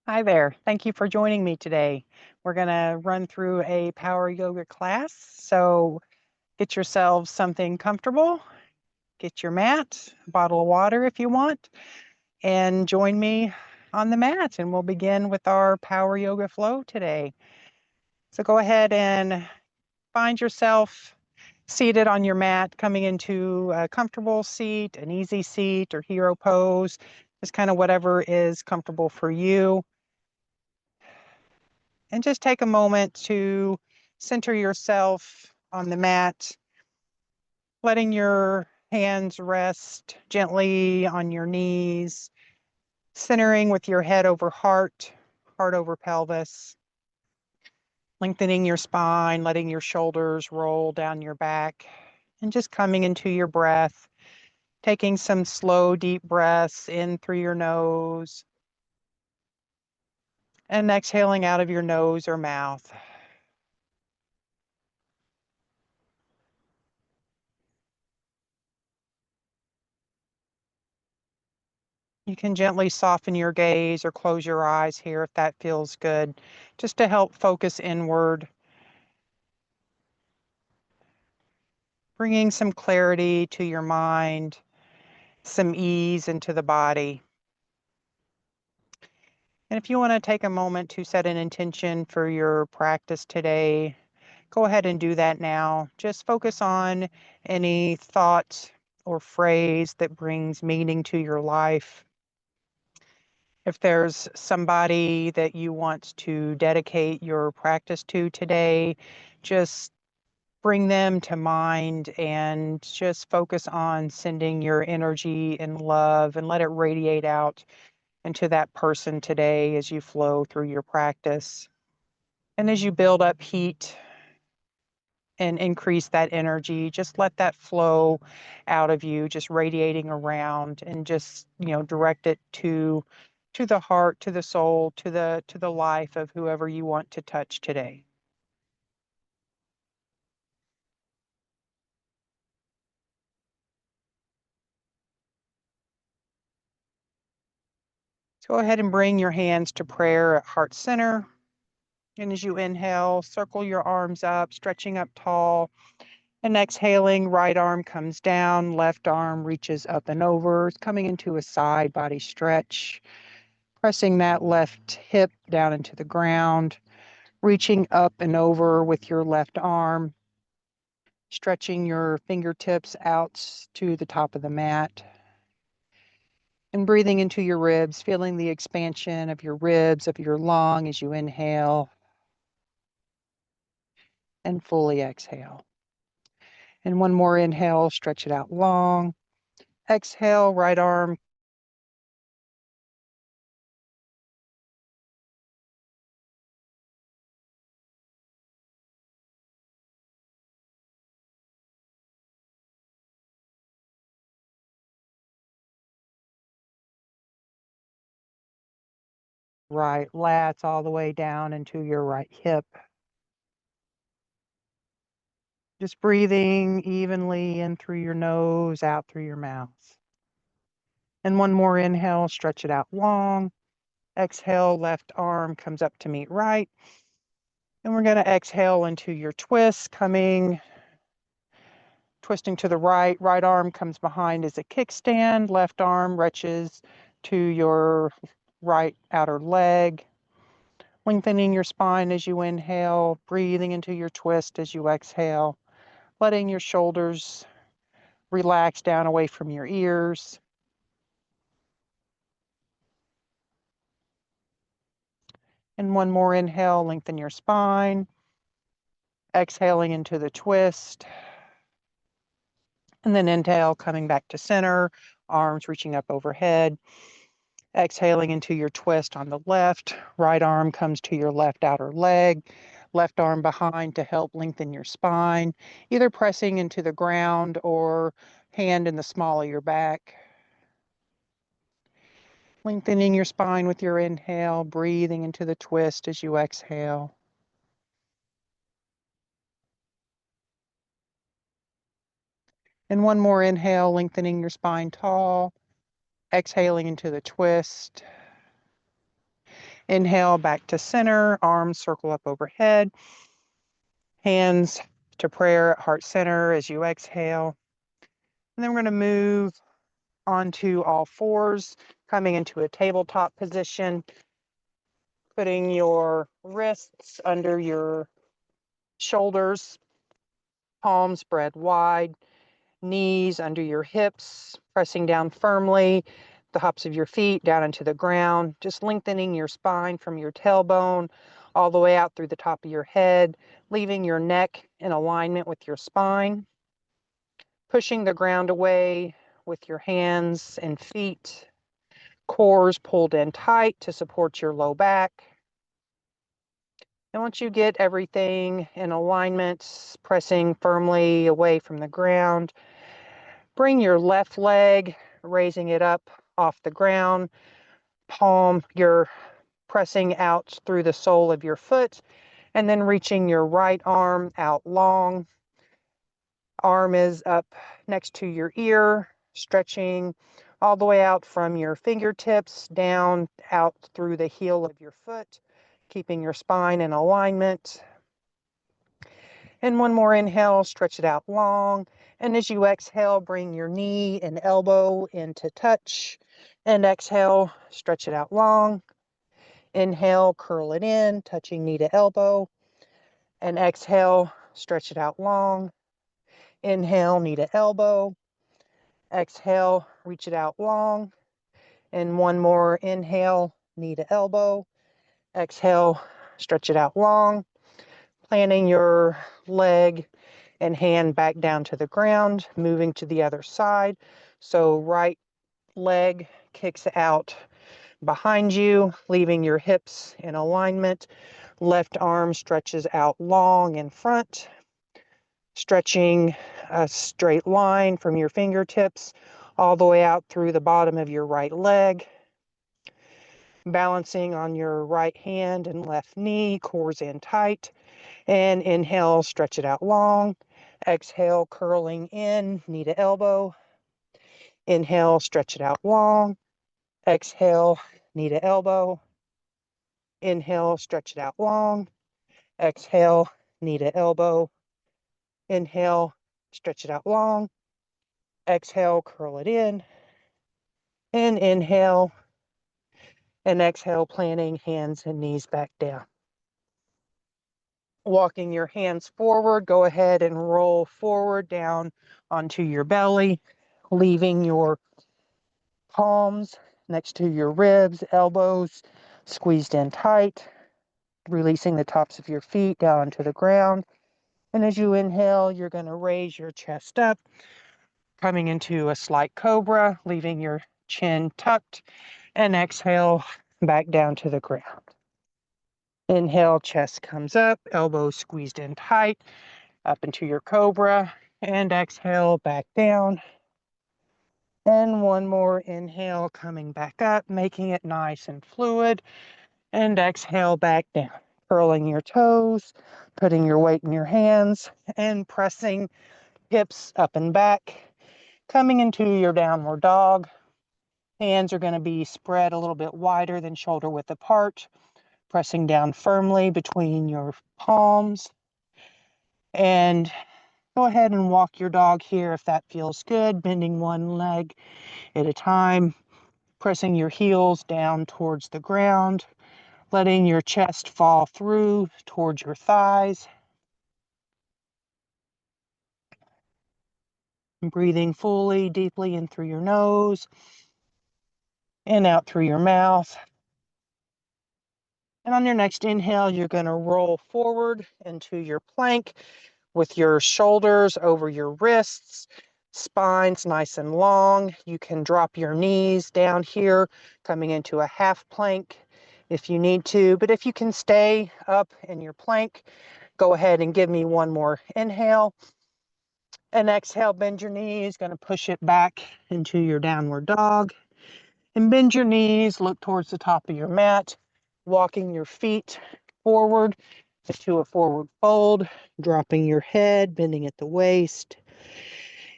Hi there. Thank you for joining me today. We're going to run through a power yoga class. So get yourselves something comfortable, get your mat, a bottle of water if you want, and join me on the mat. And we'll begin with our power yoga flow today. So go ahead and find yourself seated on your mat, coming into a comfortable seat, an easy seat, or hero pose, just kind of whatever is comfortable for you. And just take a moment to center yourself on the mat, letting your hands rest gently on your knees, centering with your head over heart, heart over pelvis, lengthening your spine, letting your shoulders roll down your back, and just coming into your breath, taking some slow, deep breaths in through your nose and exhaling out of your nose or mouth. You can gently soften your gaze or close your eyes here if that feels good, just to help focus inward, bringing some clarity to your mind, some ease into the body. And if you want to take a moment to set an intention for your practice today, go ahead and do that now. Just focus on any thought or phrase that brings meaning to your life. If there's somebody that you want to dedicate your practice to today, just bring them to mind and just focus on sending your energy and love and let it radiate out into that person today as you flow through your practice. And as you build up heat and increase that energy, just let that flow out of you, just radiating around and just, direct it to the heart, to the soul, to the life of whoever you want to touch today. So go ahead and bring your hands to prayer at heart center. And as you inhale, circle your arms up, stretching up tall. And exhaling, right arm comes down, left arm reaches up and over, it's coming into a side body stretch. Pressing that left hip down into the ground, reaching up and over with your left arm, stretching your fingertips out to the top of the mat, and breathing into your ribs, feeling the expansion of your ribs, of your lung as you inhale and fully exhale. And one more inhale, stretch it out long. Exhale, right arm right lats all the way down into your right hip. Just breathing evenly in through your nose, out through your mouth. And one more inhale, stretch it out long. Exhale, left arm comes up to meet right. And we're going to exhale into your twist, twisting to the right. Right arm comes behind as a kickstand. Left arm reaches to your right outer leg. Lengthening your spine as you inhale, breathing into your twist as you exhale, letting your shoulders relax down away from your ears. And one more inhale, lengthen your spine. Exhaling into the twist. And then inhale, coming back to center, arms reaching up overhead. Exhaling into your twist on the left. Right arm comes to your left outer leg. Left arm behind to help lengthen your spine, either pressing into the ground or hand in the small of your back. Lengthening your spine with your inhale, breathing into the twist as you exhale. And one more inhale, lengthening your spine tall. Exhaling into the twist. Inhale back to center, arms circle up overhead, hands to prayer at heart center as you exhale. And then we're going to move onto all fours, coming into a tabletop position, putting your wrists under your shoulders, palms spread wide, knees under your hips, pressing down firmly, the hops of your feet down into the ground, just lengthening your spine from your tailbone all the way out through the top of your head, leaving your neck in alignment with your spine, pushing the ground away with your hands and feet, cores pulled in tight to support your low back. And once you get everything in alignment, pressing firmly away from the ground, bring your left leg, raising it up off the ground, palm, you're pressing out through the sole of your foot, and then reaching your right arm out long. Arm is up next to your ear, stretching all the way out from your fingertips down out through the heel of your foot, keeping your spine in alignment. And one more inhale, stretch it out long. And as you exhale, bring your knee and elbow into touch. And exhale, stretch it out long. Inhale, curl it in, touching knee to elbow. And exhale, stretch it out long. Inhale, knee to elbow. Exhale, reach it out long. And one more inhale, knee to elbow. Exhale, stretch it out long. Planting your leg and hand back down to the ground, moving to the other side. So right leg kicks out behind you, leaving your hips in alignment. Left arm stretches out long in front, stretching a straight line from your fingertips all the way out through the bottom of your right leg. Balancing on your right hand and left knee, cores in tight. And inhale, stretch it out long. Exhale, curling in, knee to elbow. Inhale, stretch it out long. Exhale, knee to elbow. Inhale, stretch it out long. Exhale, knee to elbow. Inhale, stretch it out long. Exhale, curl it in. And inhale and exhale, planting hands and knees back down. Walking your hands forward, go ahead and roll forward down onto your belly, leaving your palms next to your ribs, elbows squeezed in tight, releasing the tops of your feet down onto the ground. And as you inhale, you're going to raise your chest up, coming into a slight cobra, leaving your chin tucked, and exhale back down to the ground. Inhale, chest comes up, elbows squeezed in tight, up into your cobra, and exhale back down. And one more inhale, coming back up, making it nice and fluid, and exhale back down. Curling your toes, putting your weight in your hands, and pressing hips up and back, coming into your downward dog. Hands are going to be spread a little bit wider than shoulder width apart, pressing down firmly between your palms. And go ahead and walk your dog here if that feels good, bending one leg at a time, pressing your heels down towards the ground, letting your chest fall through towards your thighs. Breathing fully, deeply in through your nose and out through your mouth. And on your next inhale, you're going to roll forward into your plank with your shoulders over your wrists, spine's nice and long. You can drop your knees down here, coming into a half plank if you need to. But if you can stay up in your plank, go ahead and give me one more inhale. And exhale, bend your knees, going to push it back into your downward dog. And bend your knees, look towards the top of your mat, walking your feet forward into a forward fold, dropping your head, bending at the waist.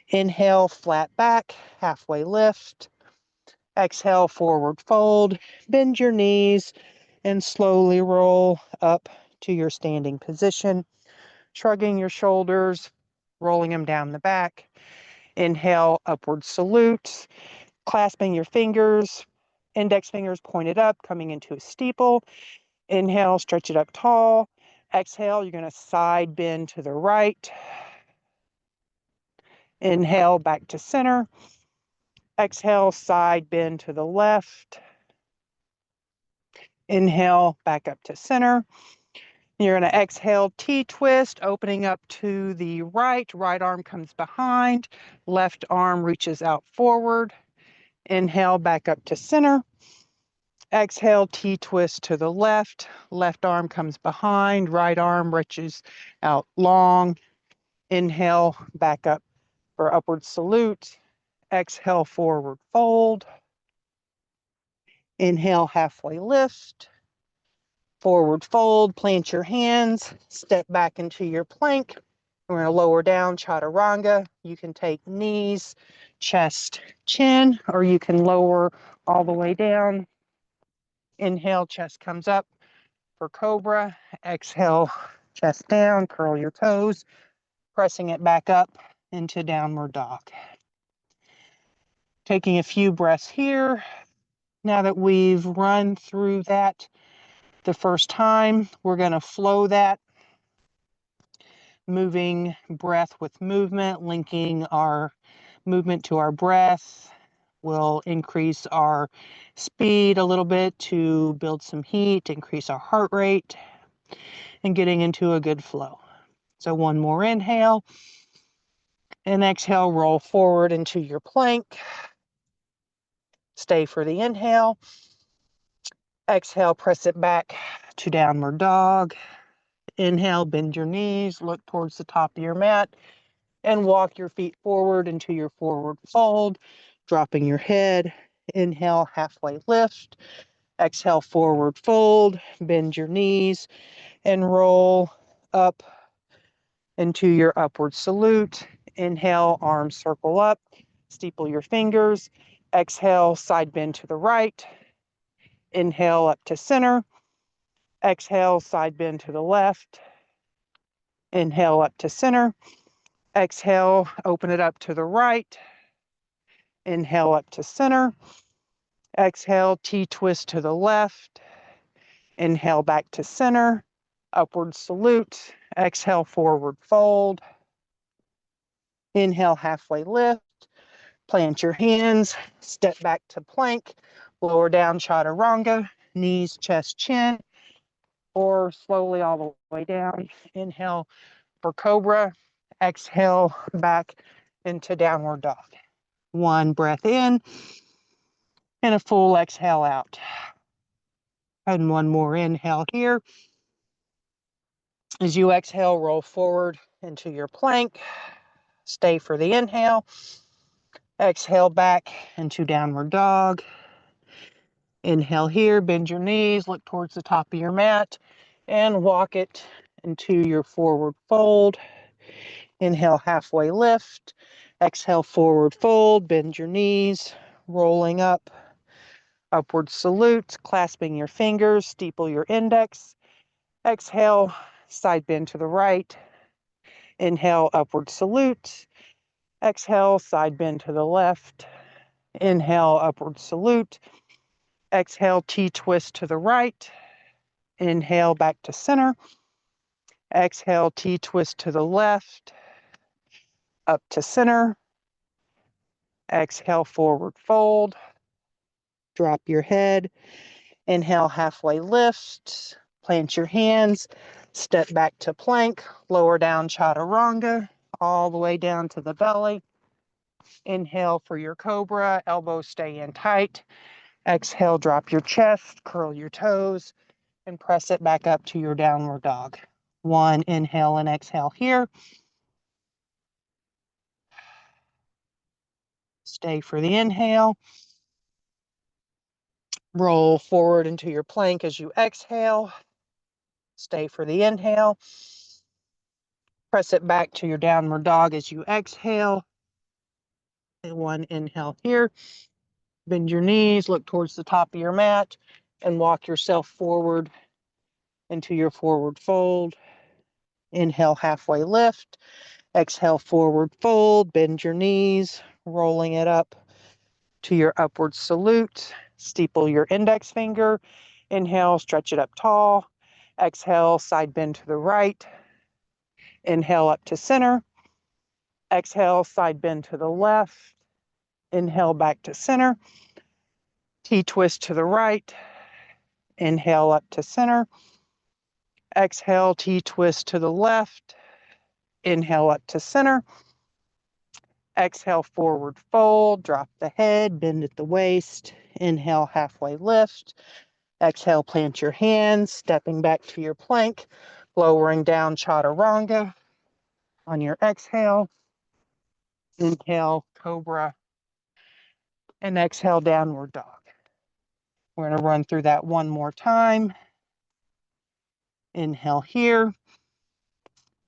Inhale, flat back, halfway lift. Exhale, forward fold. Bend your knees, and slowly roll up to your standing position, shrugging your shoulders, rolling them down the back. Inhale, upward salute, clasping your fingers, index fingers pointed up, coming into a steeple. Inhale, stretch it up tall. Exhale, you're going to side bend to the right. Inhale, back to center. Exhale, side bend to the left. Inhale, back up to center. You're going to exhale, T-twist, opening up to the right. Right arm comes behind. Left arm reaches out forward. Inhale, back up to center. Exhale, T-twist to the left. Left arm comes behind. Right arm reaches out long. Inhale, back up for upward salute. Exhale, forward fold. Inhale, halfway lift. Forward fold, plant your hands, step back into your plank. We're going to lower down, chaturanga. You can take knees, chest, chin, or you can lower all the way down. Inhale, chest comes up for cobra. Exhale, chest down, curl your toes, pressing it back up into downward dog. Taking a few breaths here. Now that we've run through that the first time, we're going to flow that, moving breath with movement, linking our movement to our breath. We'll increase our speed a little bit to build some heat, increase our heart rate, and getting into a good flow. So one more inhale, and exhale, roll forward into your plank. Stay for the inhale. Exhale, press it back to downward dog. Inhale, bend your knees, look towards the top of your mat, and walk your feet forward into your forward fold, dropping your head. Inhale, halfway lift. Exhale, forward fold, bend your knees, and roll up into your upward salute. Inhale, arms circle up, steeple your fingers. Exhale, side bend to the right. Inhale, up to center. Exhale, side bend to the left. Inhale, up to center. Exhale, open it up to the right. Inhale, up to center. Exhale, T-twist to the left. Inhale, back to center. Upward salute. Exhale, forward fold. Inhale, halfway lift. Plant your hands. Step back to plank. Lower down, chaturanga. Knees, chest, chin. Or slowly all the way down. Inhale for cobra. Exhale, back into downward dog. One breath in. And a full exhale out. And one more inhale here. As you exhale, roll forward into your plank. Stay for the inhale. Exhale back into downward dog. Inhale here, bend your knees, look towards the top of your mat, and walk it into your forward fold. Inhale, halfway lift. Exhale, forward fold, bend your knees, rolling up. Upward salute, clasping your fingers, steeple your index. Exhale, side bend to the right. Inhale, upward salute. Exhale, side bend to the left. Inhale, upward salute. Exhale, T-twist to the right. Inhale, back to center. Exhale, T-twist to the left. Up to center. Exhale, forward fold. Drop your head. Inhale, halfway lift. Plant your hands. Step back to plank. Lower down, chaturanga. All the way down to the belly. Inhale for your cobra. Elbows stay in tight. Exhale, drop your chest. Curl your toes. And press it back up to your downward dog. One inhale and exhale here. Stay for the inhale. Roll forward into your plank as you exhale. Stay for the inhale. Press it back to your downward dog as you exhale. And one inhale here. Bend your knees, look towards the top of your mat, and walk yourself forward into your forward fold. Inhale, halfway lift. Exhale, forward fold. Bend your knees, rolling it up to your upward salute. Steeple your index finger. Inhale, stretch it up tall. Exhale, side bend to the right. Inhale, up to center. Exhale, side bend to the left. Inhale, back to center. T-twist to the right. Inhale, up to center. Exhale, T-twist to the left. Inhale, up to center. Exhale, forward fold. Drop the head, bend at the waist. Inhale, halfway lift. Exhale, plant your hands, stepping back to your plank, lowering down chaturanga. On your exhale, inhale, cobra, and exhale, downward dog. We're going to run through that one more time. Inhale here.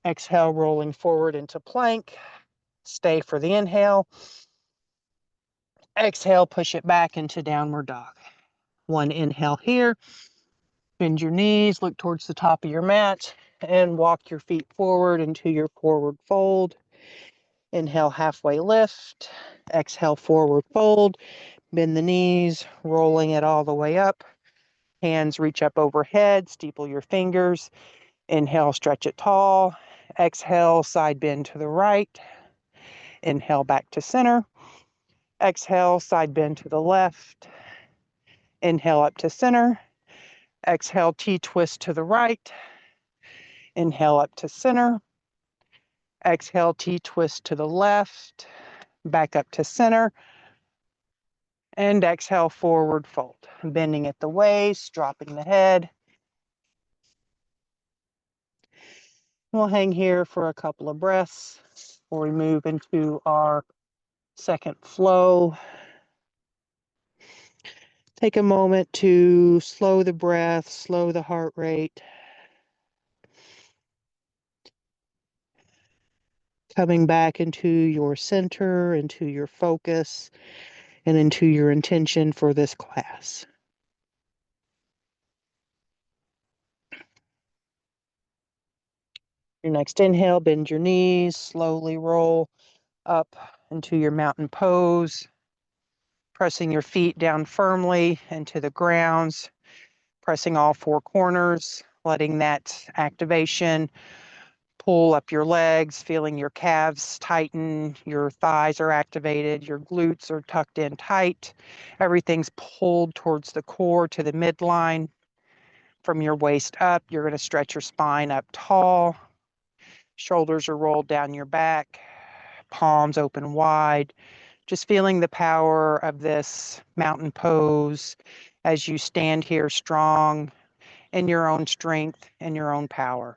Exhale, rolling forward into plank. Stay for the inhale. Exhale, push it back into downward dog. One inhale here. Bend your knees, look towards the top of your mat, and walk your feet forward into your forward fold. Inhale, halfway lift. Exhale, forward fold. Bend the knees, rolling it all the way up. Hands reach up overhead, steeple your fingers. Inhale, stretch it tall. Exhale, side bend to the right. Inhale, back to center. Exhale, side bend to the left. Inhale, up to center. Exhale, T-twist to the right. Inhale, up to center. Exhale, T-twist to the left. Back up to center. And exhale, forward fold. Bending at the waist, dropping the head. We'll hang here for a couple of breaths before we move into our second flow. Take a moment to slow the breath, slow the heart rate. Coming back into your center, into your focus, and into your intention for this class. Your next inhale, bend your knees, slowly roll up into your mountain pose, pressing your feet down firmly into the grounds, pressing all four corners, letting that activation pull up your legs, feeling your calves tighten, your thighs are activated, your glutes are tucked in tight. Everything's pulled towards the core to the midline. From your waist up, you're going to stretch your spine up tall. Shoulders are rolled down your back, palms open wide. Just feeling the power of this mountain pose as you stand here strong in your own strength and your own power.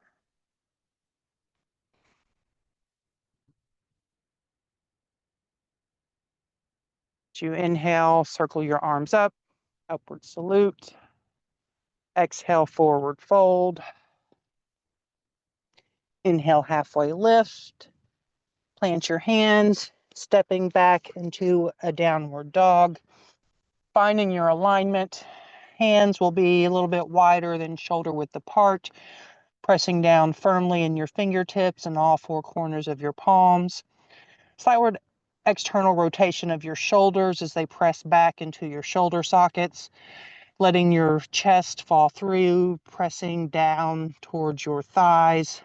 As you inhale, circle your arms up, upward salute. Exhale, forward fold. Inhale, halfway lift. Plant your hands, stepping back into a downward dog. Finding your alignment. Hands will be a little bit wider than shoulder width apart, pressing down firmly in your fingertips and all four corners of your palms. Slightward external rotation of your shoulders as they press back into your shoulder sockets, letting your chest fall through, pressing down towards your thighs.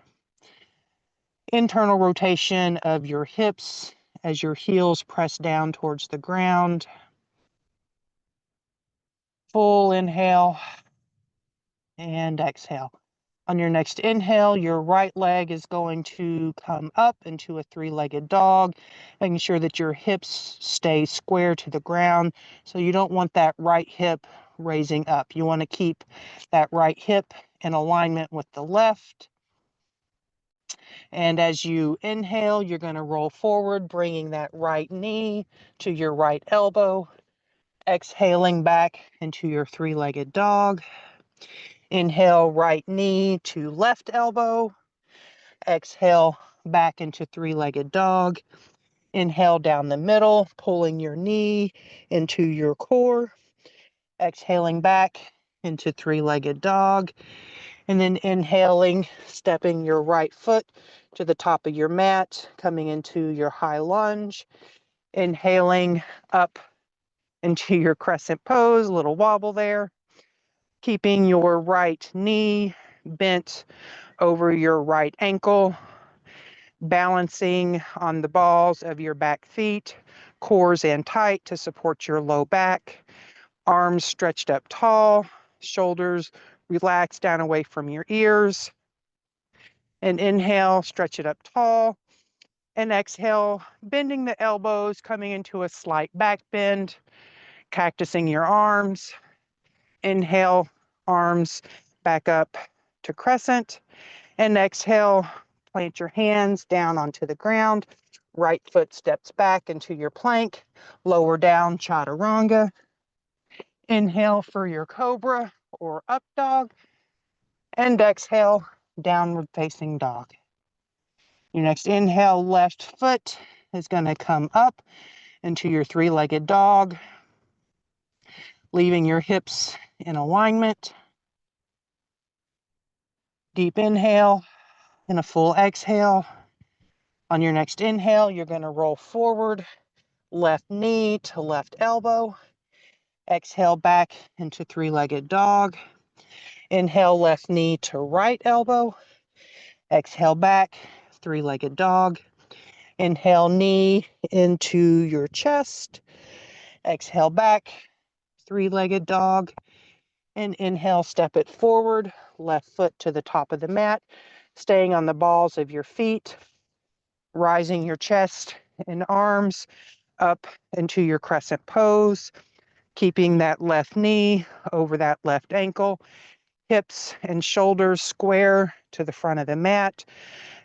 Internal rotation of your hips as your heels press down towards the ground. Full inhale and exhale. On your next inhale, your right leg is going to come up into a three-legged dog, making sure that your hips stay square to the ground. So you don't want that right hip raising up. You want to keep that right hip in alignment with the left. And as you inhale, you're going to roll forward, bringing that right knee to your right elbow. Exhaling back into your three-legged dog. Inhale, right knee to left elbow. Exhale, back into three-legged dog. Inhale down the middle, pulling your knee into your core. Exhaling back into three-legged dog. And then inhaling, stepping your right foot to the top of your mat, coming into your high lunge. Inhaling up into your crescent pose, a little wobble there. Keeping your right knee bent over your right ankle. Balancing on the balls of your back feet, cores in tight to support your low back. Arms stretched up tall, shoulders relaxed down away from your ears. And inhale, stretch it up tall. And exhale, bending the elbows, coming into a slight back bend, cactusing your arms. Inhale, arms back up to crescent. And exhale, plant your hands down onto the ground. Right foot steps back into your plank. Lower down, chaturanga. Inhale for your cobra or up dog. And exhale, downward facing dog. Your next inhale, left foot is going to come up into your three-legged dog, leaving your hips in alignment. Deep inhale and a full exhale. On your next inhale, you're going to roll forward, left knee to left elbow. Exhale back into three-legged dog. Inhale, left knee to right elbow. Exhale back, three-legged dog. Inhale, knee into your chest. Exhale back, three-legged dog. And inhale, step it forward, left foot to the top of the mat, staying on the balls of your feet, rising your chest and arms up into your crescent pose, keeping that left knee over that left ankle, hips and shoulders square to the front of the mat,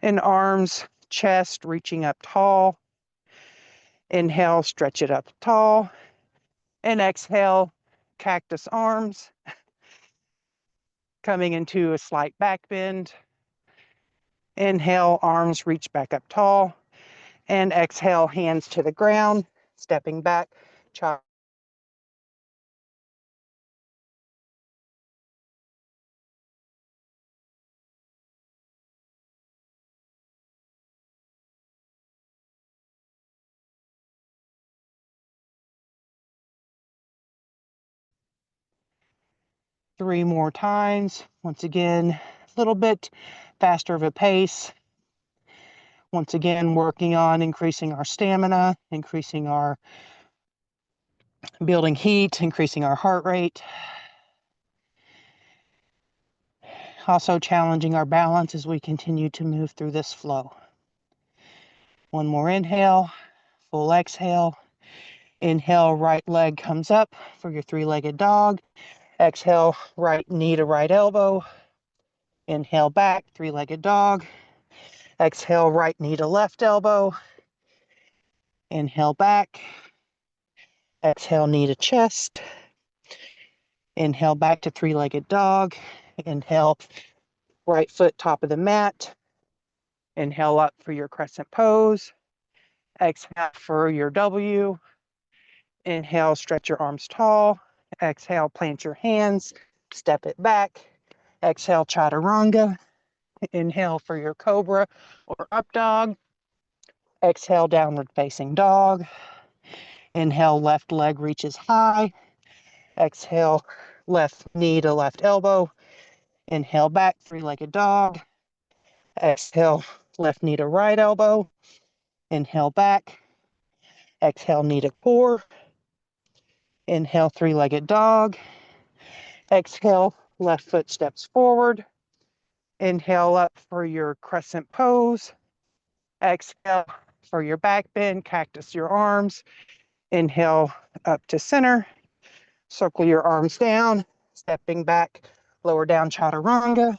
and arms, chest reaching up tall. Inhale, stretch it up tall, and exhale, cactus arms, coming into a slight back bend. Inhale, arms reach back up tall, and exhale, hands to the ground, stepping back, chop. Three more times. Once again, a little bit faster of a pace. Once again, working on increasing our stamina, increasing our building heat, increasing our heart rate. Also challenging our balance as we continue to move through this flow. One more inhale, full exhale. Inhale, right leg comes up for your three-legged dog. Exhale, right knee to right elbow. Inhale back, three-legged dog. Exhale, right knee to left elbow. Inhale back. Exhale, knee to chest. Inhale back to three-legged dog. Inhale, right foot top of the mat. Inhale up for your crescent pose. Exhale for your W. Inhale, stretch your arms tall. Exhale, plant your hands, step it back. Exhale, chaturanga. Inhale for your cobra or up dog. Exhale, downward facing dog. Inhale, left leg reaches high. Exhale, left knee to left elbow. Inhale back, three-legged dog. Exhale, left knee to right elbow. Inhale back. Exhale, knee to core. Inhale, three-legged dog. Exhale, left foot steps forward. Inhale up for your crescent pose. Exhale for your back bend, cactus your arms. Inhale up to center. Circle your arms down, stepping back, lower down chaturanga.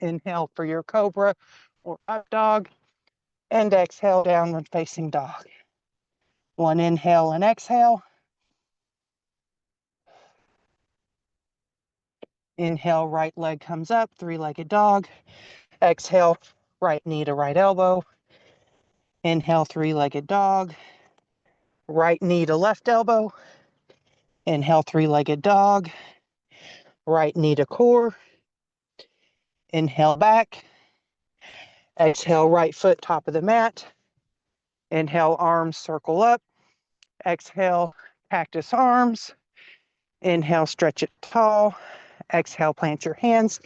Inhale for your cobra or up dog. And exhale, downward facing dog. One inhale and exhale. Inhale, right leg comes up, three-legged dog. Exhale, right knee to right elbow. Inhale, three-legged dog. Right knee to left elbow. Inhale, three-legged dog. right knee to core. Inhale back. Exhale, right foot top of the mat. Inhale, arms circle up. Exhale, cactus arms. Inhale, stretch it tall. Exhale, plant your hands.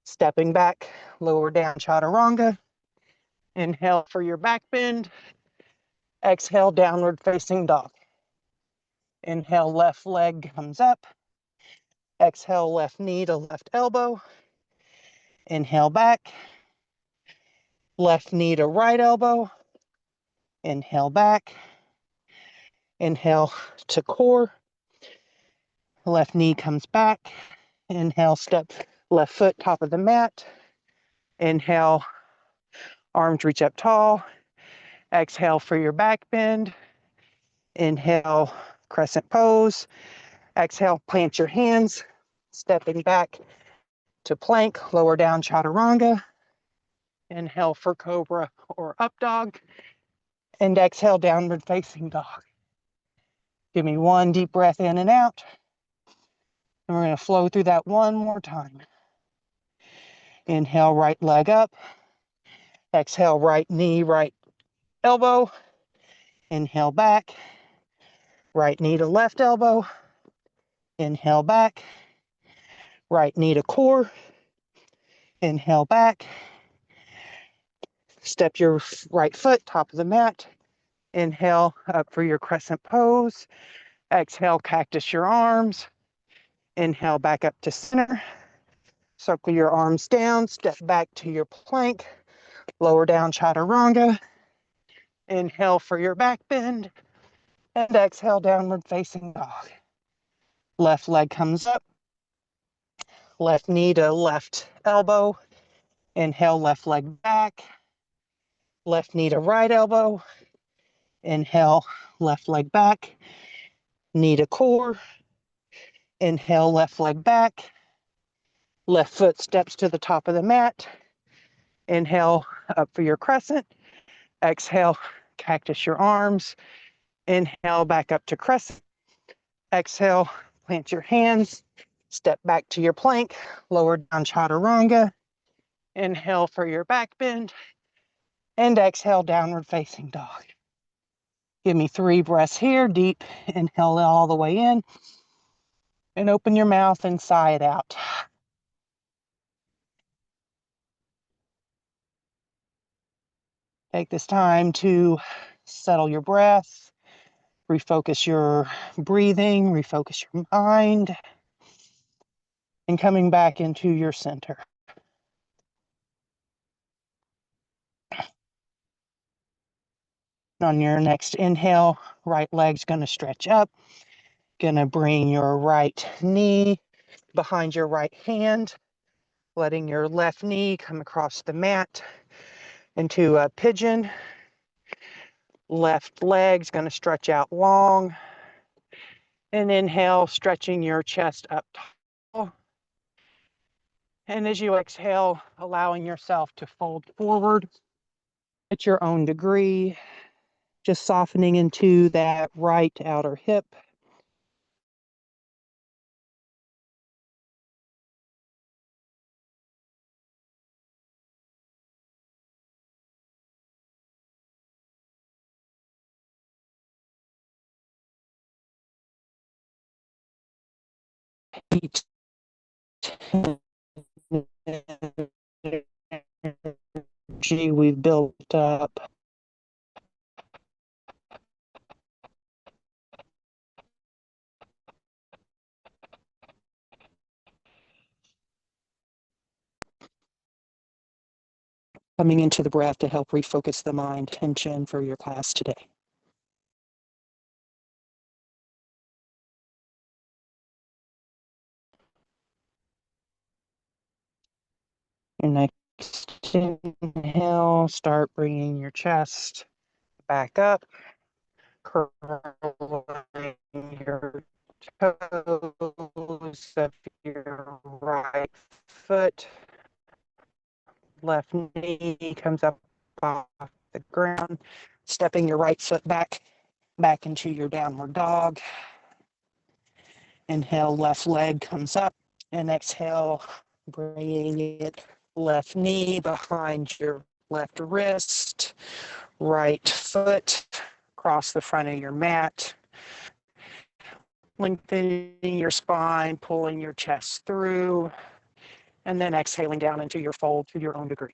Stepping back, lower down chaturanga. Inhale for your back bend. Exhale, downward facing dog. Inhale, left leg comes up. Exhale, left knee to left elbow. Inhale back. Left knee to right elbow. Inhale back. Inhale to core. Left knee comes back. Inhale, step left foot top of the mat. Inhale, arms reach up tall. Exhale for your back bend. Inhale, crescent pose. Exhale, plant your hands. Stepping back to plank, lower down chaturanga. Inhale for cobra or up dog. And exhale, downward facing dog. Give me one deep breath in and out. And we're going to flow through that one more time. Inhale, right leg up. Exhale, right knee, right elbow. Inhale back. Right knee to left elbow. Inhale back. Right knee to core. Inhale back. Step your right foot top of the mat. Inhale up for your crescent pose. Exhale, cactus your arms. Inhale back up to center. Circle your arms down. Step back to your plank. Lower down chaturanga. Inhale for your back bend. And exhale, downward facing dog. Left leg comes up. Left knee to left elbow. Inhale, left leg back. Left knee to right elbow. Inhale, left leg back. Knee to core. Inhale, left leg back. Left foot steps to the top of the mat. Inhale, up for your crescent. Exhale, cactus your arms. Inhale, back up to crescent. Exhale, plant your hands. Step back to your plank. Lower down chaturanga. Inhale for your back bend. And exhale, downward facing dog. Give me 3 breaths here. Deep inhale all the way in. And open your mouth and sigh it out. Take this time to settle your breath, refocus your breathing, refocus your mind, and coming back into your center. On your next inhale, right leg's going to stretch up. Going to bring your right knee behind your right hand, letting your left knee come across the mat into a pigeon. Left leg's going to stretch out long. And inhale, stretching your chest up tall. And as you exhale, allowing yourself to fold forward at your own degree, just softening into that right outer hip. Energy we've built up. Coming into the breath to help refocus the mind. Tension for your class today. Your next inhale, start bringing your chest back up, curling your toes of your right foot. Left knee comes up off the ground, stepping your right foot back into your downward dog. Inhale, left leg comes up. And exhale, bringing it left knee behind your left wrist, right foot across the front of your mat, lengthening your spine, pulling your chest through, and then exhaling down into your fold to your own degree.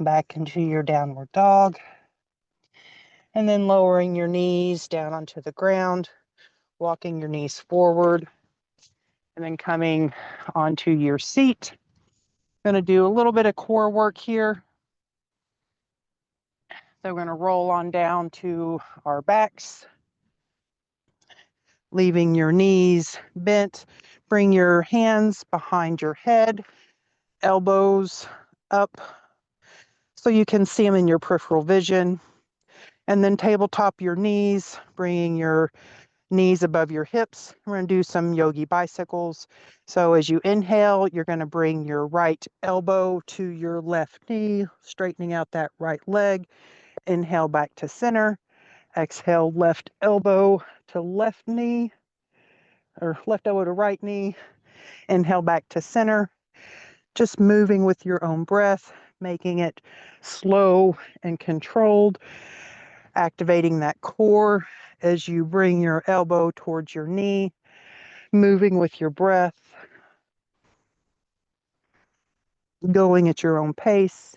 Back into your downward dog, and then lowering your knees down onto the ground, walking your knees forward, and then coming onto your seat. Going to do a little bit of core work here. So we're going to roll on down to our backs, leaving your knees bent. Bring your hands behind your head, elbows up so you can see them in your peripheral vision. And then tabletop your knees, bringing your knees above your hips. We're going to do some yogi bicycles. So as you inhale, you're going to bring your right elbow to your left knee, straightening out that right leg. Inhale back to center. Exhale, left elbow to left knee, or left elbow to right knee. Inhale back to center. Just moving with your own breath, making it slow and controlled, activating that core as you bring your elbow towards your knee, moving with your breath, going at your own pace.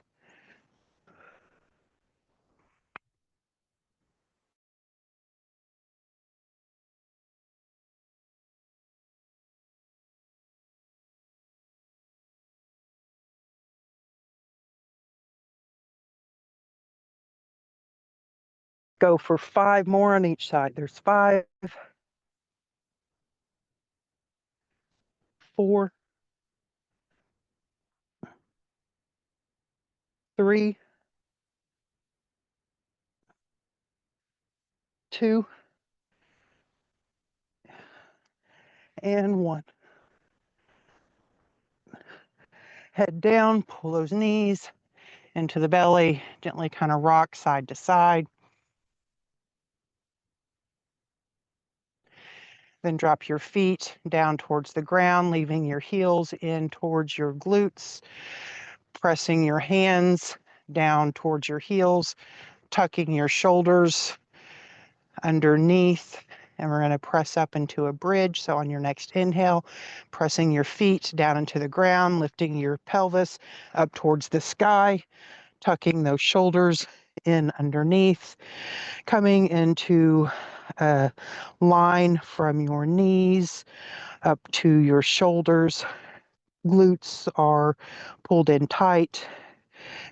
Go for 5 more on each side. There's 5, 4, 3, 2, and 1. Head down, pull those knees into the belly, gently kind of rock side to side. Then drop your feet down towards the ground, leaving your heels in towards your glutes, pressing your hands down towards your heels, tucking your shoulders underneath, and we're going to press up into a bridge. So on your next inhale, pressing your feet down into the ground, lifting your pelvis up towards the sky, tucking those shoulders in underneath, coming into a line from your knees up to your shoulders. Glutes are pulled in tight,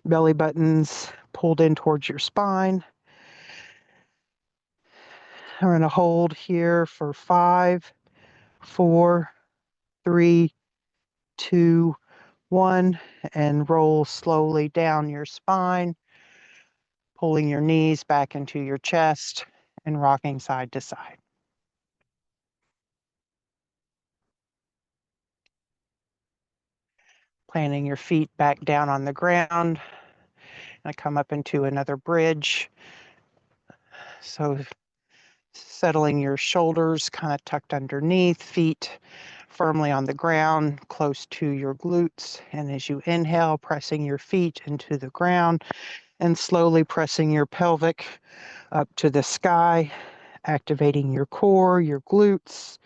belly buttons pulled in towards your spine. We're going to hold here for 5, 4, 3, 2, 1, and roll slowly down your spine, pulling your knees back into your chest and rocking side to side. Planting your feet back down on the ground. I come up into another bridge. So settling your shoulders kind of tucked underneath, feet firmly on the ground, close to your glutes. And as you inhale, pressing your feet into the ground and slowly pressing your pelvic up to the sky, activating your core, your glutes.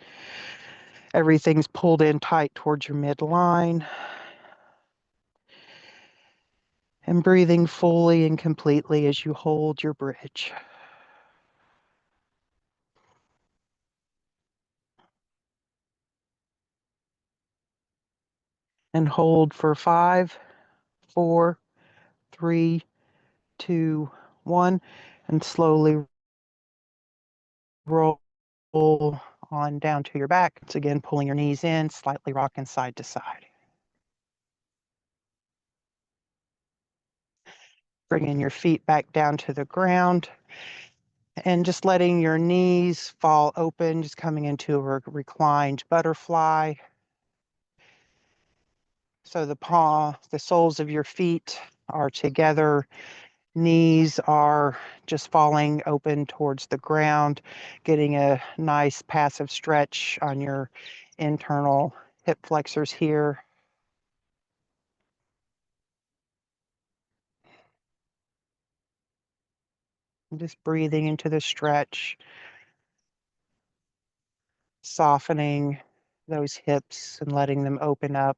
Everything's pulled in tight towards your midline. And breathing fully and completely as you hold your bridge. And hold for 5, 4, 3, 2, 1, and slowly roll on down to your back. Once again, pulling your knees in, slightly rocking side to side. Bringing your feet back down to the ground and just letting your knees fall open, just coming into a reclined butterfly. So the soles of your feet are together, knees are just falling open towards the ground, getting a nice passive stretch on your internal hip flexors here. Just breathing into the stretch, softening those hips and letting them open up.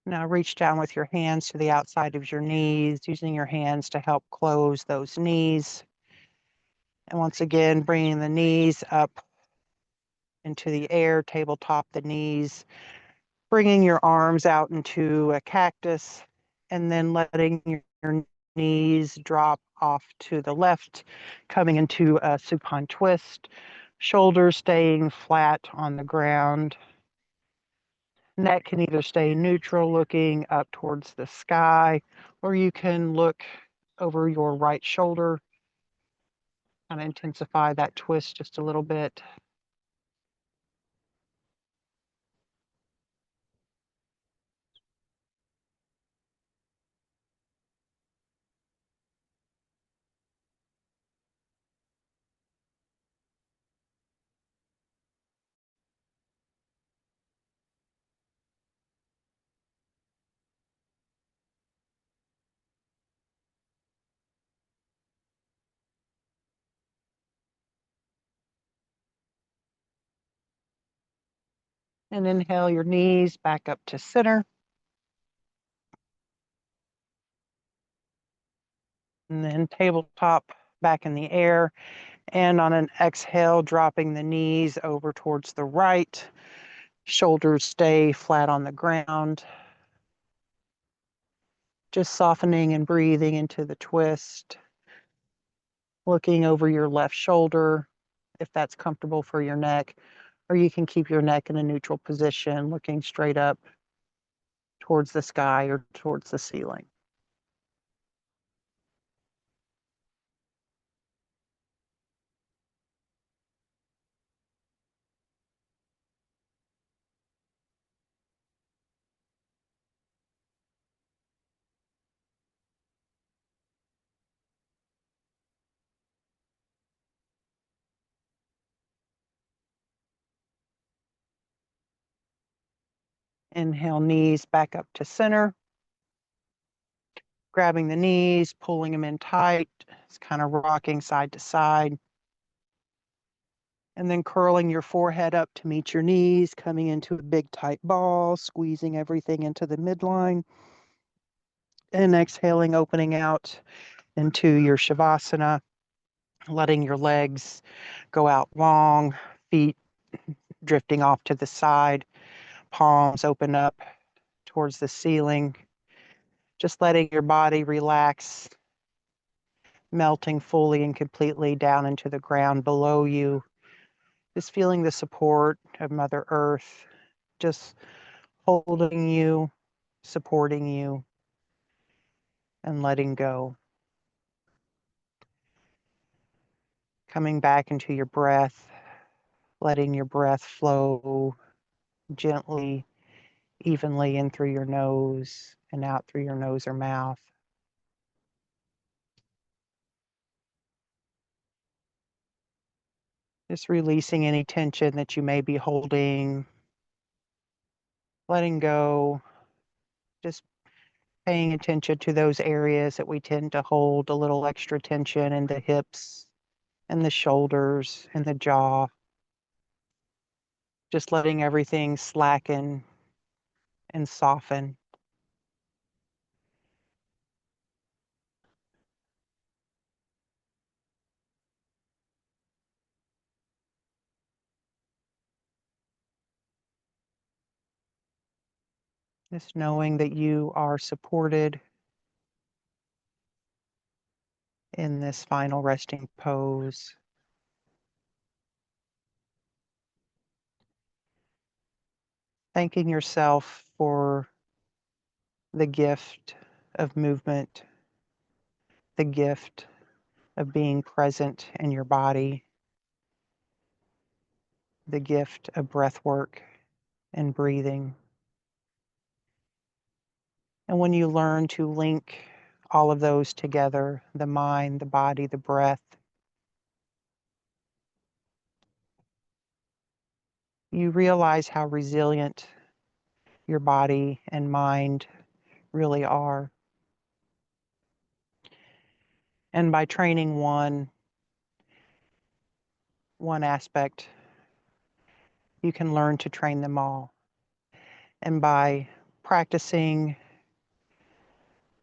Now reach down with your hands to the outside of your knees, using your hands to help close those knees. And once again, bringing the knees up into the air, tabletop the knees, bringing your arms out into a cactus, and then letting your knees drop off to the left, coming into a supine twist, shoulders staying flat on the ground. Neck can either stay neutral, looking up towards the sky, or you can look over your right shoulder and intensify that twist just a little bit. And inhale your knees back up to center. And then tabletop back in the air. And on an exhale, dropping the knees over towards the right. Shoulders stay flat on the ground. Just softening and breathing into the twist. Looking over your left shoulder, if that's comfortable for your neck, or you can keep your neck in a neutral position, looking straight up towards the sky or towards the ceiling. Inhale, knees back up to center. Grabbing the knees, pulling them in tight. It's kind of rocking side to side. And then curling your forehead up to meet your knees, coming into a big tight ball, squeezing everything into the midline. And exhaling, opening out into your Shavasana, letting your legs go out long, feet drifting off to the side, palms open up towards the ceiling. Just letting your body relax, melting fully and completely down into the ground below you. Just feeling the support of Mother Earth, just holding you, supporting you, and letting go. Coming back into your breath, letting your breath flow gently, evenly in through your nose and out through your nose or mouth. Just releasing any tension that you may be holding, letting go, just paying attention to those areas that we tend to hold a little extra tension in the hips and the shoulders and the jaw. Just letting everything slacken and soften. Just knowing that you are supported in this final resting pose. Thanking yourself for the gift of movement, the gift of being present in your body, the gift of breath work and breathing. And when you learn to link all of those together, the mind, the body, the breath, you realize how resilient your body and mind really are. And by training one aspect, you can learn to train them all. And by practicing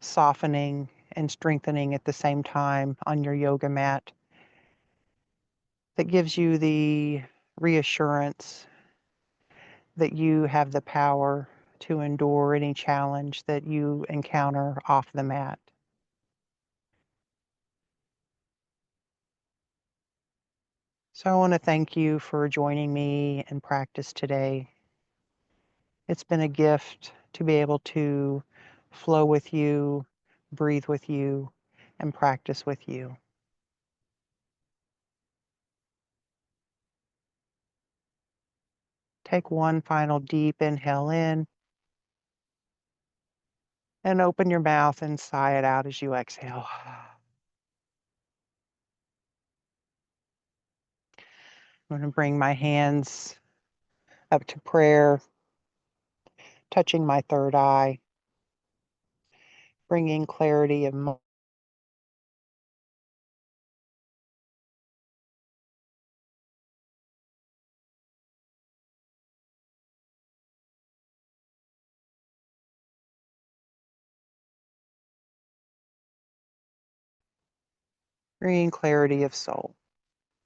softening and strengthening at the same time on your yoga mat, that gives you the reassurance that you have the power to endure any challenge that you encounter off the mat. So I want to thank you for joining me in practice today. It's been a gift to be able to flow with you, breathe with you, and practice with you. Take one final deep inhale in and open your mouth and sigh it out as you exhale. I'm going to bring my hands up to prayer, touching my third eye, bringing clarity of mind. Bringing clarity of soul.